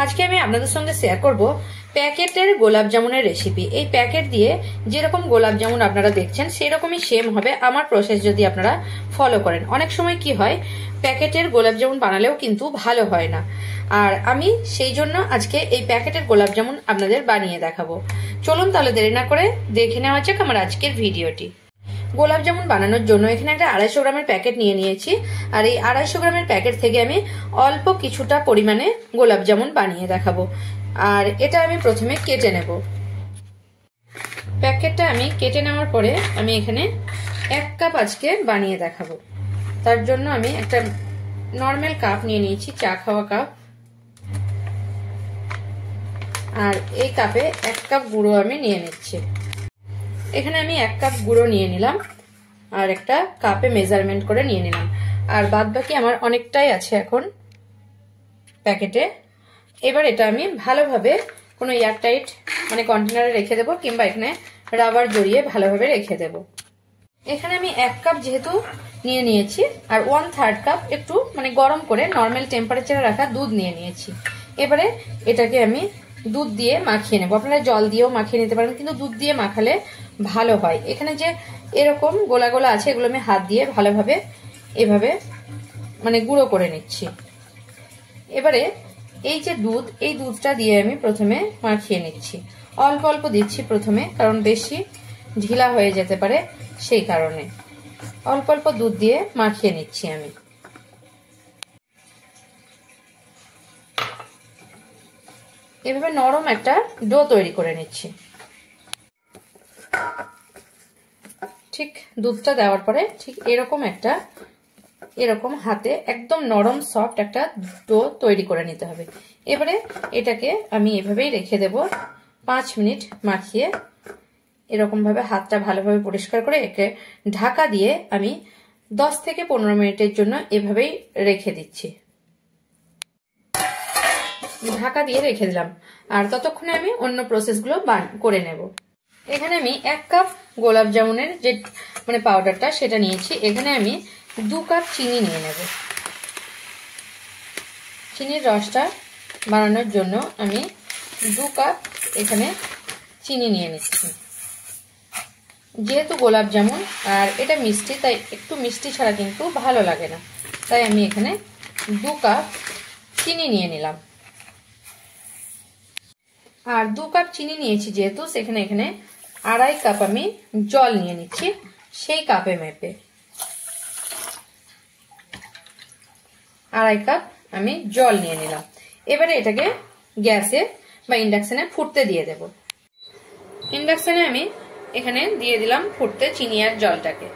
আজকে আমি আপনাদের সঙ্গে শেয়ার করব প্যাকেটের গোলাপ জামুনের রেসিপি। এই প্যাকেট দিয়ে যেরকম গোলাপ জামুন আপনারা দেখছেন সেরকমই সেম হবে আমার প্রসেস যদি আপনারা ফলো করেন। অনেক সময় কি হয়, প্যাকেটের গোলাপ জামুন বানালেও কিন্তু ভালো হয় না, আর আমি সেই জন্য আজকে এই প্যাকেটের গোলাপ জামুন আপনাদের বানিয়ে দেখাবো। চলুন তাহলে দেরি না করে দেখে নেওয়া যাক আমার আজকের ভিডিওটি। গোলাপ জামুন বানানোর জন্য এখানে একটা 250 গ্রামের প্যাকেট নিয়ে নিয়েছি, আর এই 250 গ্রামের প্যাকেট থেকে আমি অল্প কিছুটা পরিমাণে গোলাপ জামুন বানিয়ে দেখাবো। আর এটা আমি প্রথমে কেটে নেব। প্যাকেটটা আমি কেটে নেওয়ার পরে আমি এখানে 1 কাপ আজকে বানিয়ে দেখাবো। তার জন্য আমি একটা নর্মাল কাপ নিয়ে নিয়েছি, চা খাওয়া কাপ, আর এই কাপে 1 কাপ গুঁড়ো আমি নিয়ে নিচ্ছি। এখানে আমি 1 কাপ গুঁড়ো নিয়ে নিলাম আর একটা কাপে মেজারমেন্ট করে নিয়ে নিলাম, আর বাদ বাকি আমার অনেকটাই আছে এখন প্যাকেটে। এবার এটা আমি ভালোভাবে কোনো এয়ারটাইট মানে কন্টেনারে রেখে দেবো, কিংবা এখানে রাবার জড়িয়ে ভালোভাবে রেখে দেব। এখানে আমি 1 কাপ যেহেতু নিয়ে নিয়েছি, আর 1/3 কাপ একটু মানে গরম করে নর্মাল টেম্পারেচারে রাখা দুধ নিয়ে নিয়েছি। এবারে এটাকে আমি দুধ দিয়ে মাখিয়ে নেব। আপনারা জল দিয়েও মাখিয়ে নিতে পারেন, কিন্তু দুধ দিয়ে মাখালে ভালো হয়। এখানে যে এরকম গোলা গোলা আছে এগুলো আমি হাত দিয়ে ভালোভাবে এভাবে মানে গুঁড়ো করে নিচ্ছি। এবারে এই যে দুধ, এই দুধটা দিয়ে আমি প্রথমে মাখিয়ে নিচ্ছি। অল্প অল্প দিচ্ছি প্রথমে, কারণ বেশি ঢিলা হয়ে যেতে পারে, সেই কারণে অল্প অল্প দুধ দিয়ে মাখিয়ে নিচ্ছি আমি। এভাবে নরম একটা ডো তৈরি করে নিচ্ছি। ঠিক দুধটা দেওয়ার পরে ঠিক এরকম হাতে একদম নরম সফট একটা ডো তৈরি করে নিতে হবে। এবারে এটাকে আমি এভাবেই রেখে দেব 5 মিনিট মাখিয়ে। এরকম ভাবে হাতটা ভালোভাবে পরিষ্কার করে একে ঢাকা দিয়ে আমি 10 থেকে 15 মিনিটের জন্য এভাবেই রেখে দিচ্ছি। ঢাকা দিয়ে রেখে দিলাম, আর ততক্ষণে আমি অন্য প্রসেসগুলো করে নেব। এখানে আমি 1 কাপ গোলাপ জামুনের যে মানে পাউডারটা সেটা নিয়েছি। এখানে আমি 2 কাপ চিনি নিয়ে নেব। চিনির রসটা বানানোর জন্য আমি 2 কাপ এখানে চিনি নিয়ে নিচ্ছি। যেহেতু গোলাপ জামুন আর এটা মিষ্টি, তাই একটু মিষ্টি ছাড়া কিন্তু ভালো লাগে না, তাই আমি এখানে 2 কাপ চিনি নিয়ে নিলাম। আর 2 কাপ চিনি নিয়েছি যেহেতু, সেখানে এখানে 2.5 কাপ আমি জল নিয়ে নিচ্ছি, সেই কাপে মেপে 2.5 কাপ আমি জল নিয়ে নিলাম। এবারে এটাকে গ্যাসে বা ইন্ডাকশনে ফুটতে দিয়ে দেব। ইন্ডাকশনে আমি এখানে দিয়ে দিলাম ফুটতে চিনি আর জলটাকে।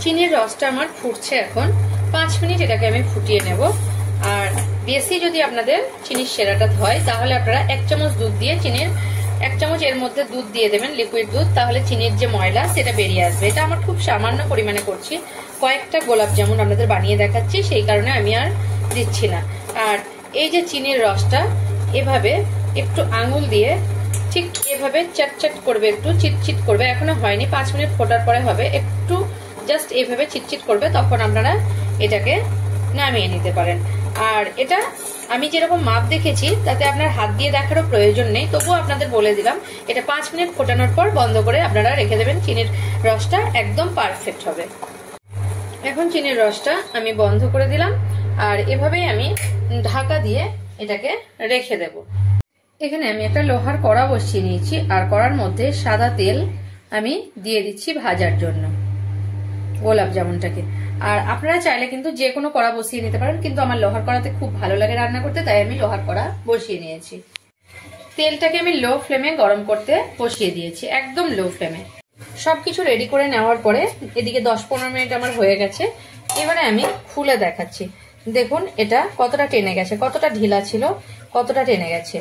চিনির রসটা আমার ফুটছে এখন। 5 মিনিট এটাকে আমি ফুটিয়ে নেব। আর বেশি যদি আপনাদের চিনির সেরাটা হয় তাহলে আপনারা 1 চামচ দুধ দিয়ে চিনির 1 চামচ এর মধ্যে দুধ দিয়ে দেবেন, লিকুইড দুধ, তাহলে চিনির যে ময়লা সেটা বেরিয়ে আসবে। এটা আমার খুব সামান্য পরিমাণে করছি, কয়েকটা গোলাপ জামুন আপনাদের বানিয়ে দেখাচ্ছি, সেই কারণে আমি আর দিচ্ছি না। আর এই যে চিনির রসটা এভাবে একটু আঙুল দিয়ে ঠিক এভাবে চটচট করবে, একটু চিটচিট করবে। এখনো হয়নি, 5 মিনিট ফোটার পরে হবে। একটু জাস্ট এভাবে চিটচিট করবে, তখন আপনারা এটাকে নামিয়ে নিতে পারেন। আর এটা আমি যেরকম মাপ দেখেছি তাতে আপনার হাত দিয়ে দেখারও প্রয়োজন নেই, তবুও আপনাদের বলে দিলাম। এটা 5 মিনিট ফোটানোর পর বন্ধ করে আপনারা রেখে দেবেন, চিনির রসটা একদম পারফেক্ট হবে। এখন চিনির রসটা আমি বন্ধ করে দিলাম, আর এভাবেই আমি ঢাকা দিয়ে এটাকে রেখে দেব। এখানে আমি একটা লোহার কড়া বসিয়ে নিয়েছি, আর কড়ার মধ্যে সাদা তেল আমি দিয়ে দিচ্ছি ভাজার জন্য গোলাপ জামুনটাকে। আর আপনারা চাইলে কিন্তু যে কোনো কড়া বসিয়ে নিতে পারেন, কিন্তু আমার লোহার কড়াতে খুব ভালো লাগে রান্না করতে, তাই আমি লোহার কড়া বসিয়ে নিয়েছি। তেলটাকে আমি লো ফ্লেমে গরম করতে বসিয়ে দিয়েছি, একদম লো ফ্লেমে। সবকিছু রেডি করে নেওয়ার পরে এদিকে 10-15 মিনিট আমার হয়ে গেছে। এবারে আমি খুলে দেখাচ্ছি। দেখুন এটা কতটা টেনে গেছে, কতটা ঢিলা ছিল, কতটা টেনে গেছে।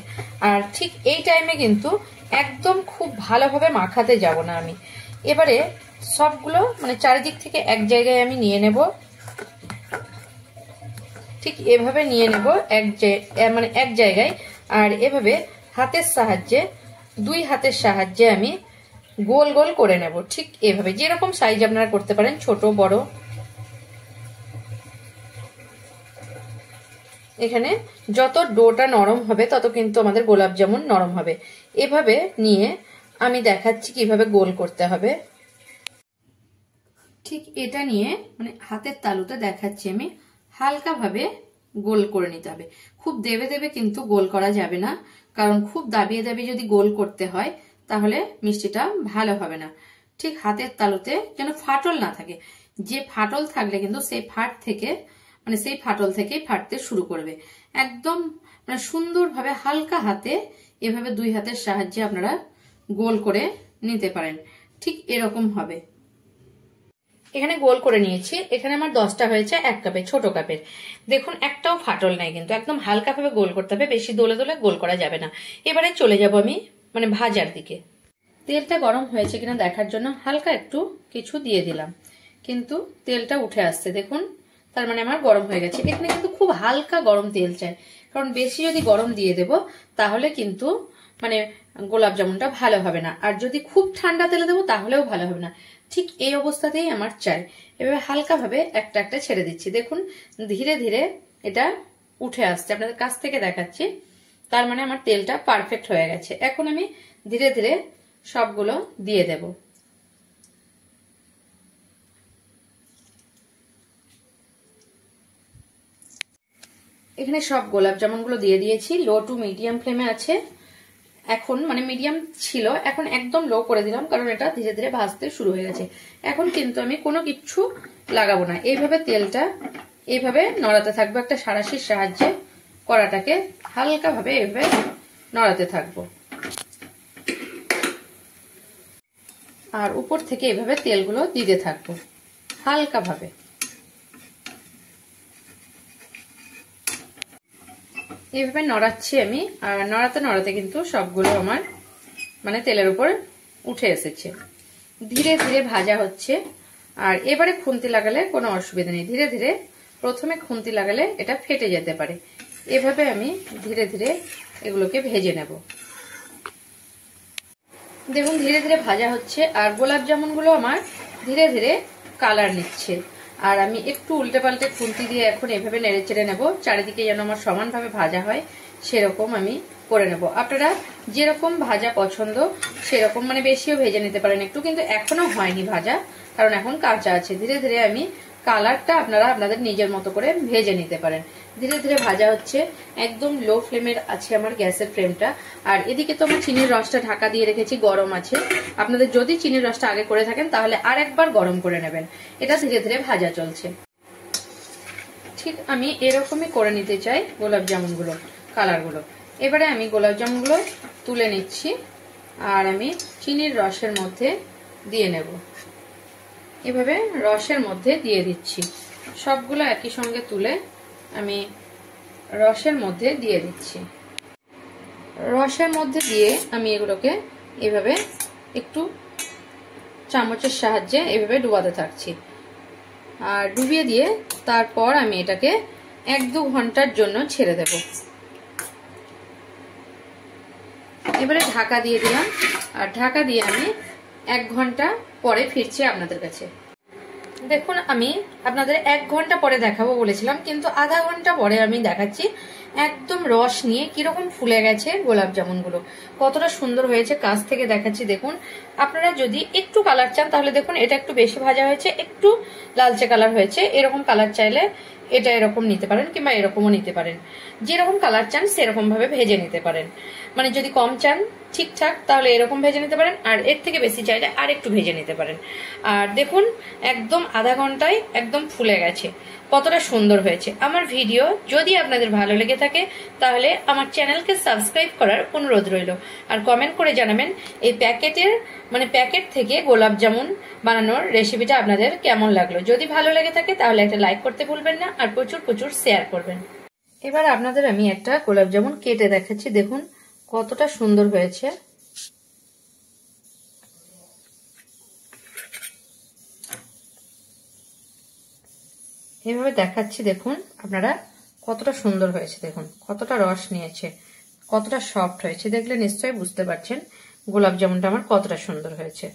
আর ঠিক এই টাইমে কিন্তু একদম খুব ভালোভাবে মাখাতে যাব না আমি। এবারে সবগুলো মানে চারিদিক থেকে এক জায়গায় আমি নিয়ে নেব, ঠিক এভাবে নিয়ে নেব এক জায়গায়। আর এভাবে হাতের সাহায্যে, 2 হাতের সাহায্যে আমি গোল গোল করে নেব, ঠিক এভাবে। যেরকম সাইজ আপনারা করতে পারেন, ছোট বড়। এখানে যত ডোটা নরম হবে তত কিন্তু আমাদের গোলাপ জামুন নরম হবে। এভাবে নিয়ে আমি দেখাচ্ছি কিভাবে গোল করতে হবে। ঠিক এটা নিয়ে মানে হাতের তালুতে দেখাচ্ছি আমি, হালকা ভাবে গোল করে নিতে হবে। খুব দেবে দেবে কিন্তু গোল করা যাবে না, কারণ খুব দাবিয়ে দাবিয়ে যদি গোল করতে হয় তাহলে মিষ্টিটা ভালো হবে না। ঠিক হাতের তালুতে যেন ফাটল না থাকে, যে ফাটল থাকলে কিন্তু সেই ফাটল থেকেই ফাটতে শুরু করবে। একদম মানে সুন্দরভাবে হালকা হাতে এভাবে দুই হাতের সাহায্যে আপনারা গোল করে নিতে পারেন। ঠিক এরকম হবে। এখানে গোল করে নিয়েছি। এখানে আমার 10টা হয়েছে 1 কাপে, ছোট কাপের। দেখুন একটাও ফাটল নাই, কিন্তু একদম হালকা ভাবে গোল করতে হবে, বেশি দোলে দোলে গোল করা যাবে না। এবারে চলে যাব আমি মানে ভাজার দিকে। তেলটা গরম হয়েছে কিনা দেখার জন্য হালকা একটু কিছু দিয়ে দিলাম, কিন্তু তেলটা উঠে আসছে দেখুন, তার মানে আমার গরম হয়ে গেছে। এখানে কিন্তু খুব হালকা গরম তেল চাই, কারণ বেশি যদি গরম দিয়ে দেব তাহলে কিন্তু মানে গোলাপ জামুনটা ভালো হবে না, আর যদি খুব ঠান্ডা তেলে দেবো তাহলেও ভালো হবে না। ঠিক এই অবস্থাতেই আমার চাই। এভাবে হালকা ভাবে একটা একটা ছেড়ে দিচ্ছি, দেখুন ধীরে ধীরে এটা উঠে আসছে, আপনাদের কাছ থেকে দেখাচ্ছি। তার মানে আমার তেলটা পারফেক্ট হয়ে গেছে। এখন আমি ধীরে ধীরে সবগুলো দিয়ে দেব। এখানে সব গোলাপ জামুনগুলো দিয়ে দিয়েছি। লো টু মিডিয়াম ফ্লেমে আছে এখন, মানে মিডিয়াম ছিল, এখন একদম লো করে দিলাম, কারণ এটা ধীরে ধীরে ভাজতে শুরু হয়ে গেছে। এখন কিন্তু আমি কোনো কিছু লাগাবো না, এইভাবে তেলটা এইভাবে নড়াতে থাকবো, একটা সাঁড়াশির সাহায্যে কড়াটাকে হালকা ভাবে এইভাবে নড়াতে থাকবো, আর উপর থেকে এইভাবে তেলগুলো দিতে থাকবো হালকা ভাবে। এইভাবে নড়াচ্ছি আমি, আর নড়াতে নড়াতে কিন্তু সবগুলো আমার মানে তেলের উপর উঠে এসেছে। ধীরে ধীরে ভাজা হচ্ছে, আর এবারে খুন্তি লাগালে কোনো অসুবিধা নেই। ধীরে ধীরে প্রথমে খুন্তি লাগালে এটা ফেটে যেতে পারে। এভাবে আমি ধীরে ধীরে এগুলোকে ভেজে নেব। দেখুন ধীরে ধীরে ভাজা হচ্ছে, আর গোলাপ জামুনগুলো আমার ধীরে ধীরে কালার নিচ্ছে। আর আমি একটু উল্টে পাল্টে খুন্তি দিয়ে এখন এভাবে নেড়ে চেড়ে নেবো, চারিদিকে যেন আমার সমানভাবে ভাজা হয় সেরকম আমি করে নেব। আপনারা যেরকম ভাজা পছন্দ সেরকম মানে বেশিও ভেজে নিতে পারেন একটু, কিন্তু এখনো হয়নি ভাজা, কারণ এখন কাঁচা আছে। ধীরে ধীরে আমি কালারটা আপনারা আপনাদের নিজের মতো করে ভেজে নিতে পারেন। ধীরে ধীরে ভাজা হচ্ছে, একদম লো ফ্লেমের আছে আমার গ্যাসের ফ্লেমটা। আর এদিকে তো আমি চিনির রসটা ঢাকা দিয়ে রেখেছি, গরম আছে। আপনাদের যদি চিনির রসটা আগে করে থাকেন তাহলে আর একবার গরম করে নেবেন। এটা ধীরে ধীরে ভাজা চলছে। ঠিক আমি এরকমই করে নিতে চাই গোলাপ জামুনগুলো, কালারগুলো। এবারে আমি গোলাপ জামুনগুলো তুলে নিচ্ছি, আর আমি চিনির রসের মধ্যে দিয়ে নেব। এভাবে রসের মধ্যে দিয়ে দিচ্ছি, সবগুলো একই সঙ্গে তুলে আমি রসের মধ্যে দিয়ে দিচ্ছি। রসের মধ্যে দিয়ে আমি এগুলোকে এভাবে একটু চামচের সাহায্যে এভাবে ডুবাতে থাকছি, আর ডুবিয়ে দিয়ে তারপর আমি এটাকে 1-2 ঘন্টার জন্য ছেড়ে দেব। এবারে ঢাকা দিয়ে দিলাম, আর ঢাকা দিয়ে আমি 1 ঘন্টা পরে ফিরছি আপনাদের কাছে। দেখুন আমি আপনাদের 1 ঘন্টা পরে দেখাবো বলেছিলাম, কিন্তু আধা ঘন্টা পরে আমি দেখাচ্ছি একদম রস নিয়ে কিরকম ফুলে গেছে গোলাপ জামুনগুলো, কতটা সুন্দর হয়েছে। কাছ থেকে দেখাচ্ছি দেখুন। আপনারা যদি একটু কালার চান তাহলে দেখুন এটা একটু বেশি ভাজা হয়েছে, একটু লালচে কালার হয়েছে। এরকম কালার চাইলে এটা এরকম নিতে পারেন, কিংবা এরকমও নিতে পারেন। যেরকম কালার চান সেরকম ভাবে ভেজে নিতে পারেন। মানে যদি কম চান ঠিকঠাক তাহলে এরকম ভেজে নিতে পারেন, আর এর থেকে বেশি চাইলে আর একটু ভেজে নিতে পারেন। আর দেখুন একদম আধা ঘন্টায় একদম ফুলে গেছে, কতটা সুন্দর হয়েছে। আমার ভিডিও যদি আপনাদের ভালো লেগে থাকে তাহলে আমার চ্যানেলকে সাবস্ক্রাইব করার অনুরোধ রইল, আর কমেন্ট করে জানাবেন এই প্যাকেট থেকে গোলাপ জামুন বানানোর রেসিপিটা আপনাদের কেমন লাগলো। যদি ভালো লেগে থাকে তাহলে একটা লাইক করতে ভুলবেন না, আর প্রচুর প্রচুর শেয়ার করবেন। এবার আপনাদের আমি একটা গোলাপ জামুন কেটে দেখাচ্ছি, দেখুন কতটা সুন্দর হয়েছে। এভাবে দেখাচ্ছি, দেখুন আপনারা কতটা সুন্দর হয়েছে, দেখুন কতটা রস নিয়েছে, কতটা সফট হয়েছে। দেখলে নিশ্চয়ই বুঝতে পারছেন গোলাপ জামুনটা আমার কতটা সুন্দর হয়েছে।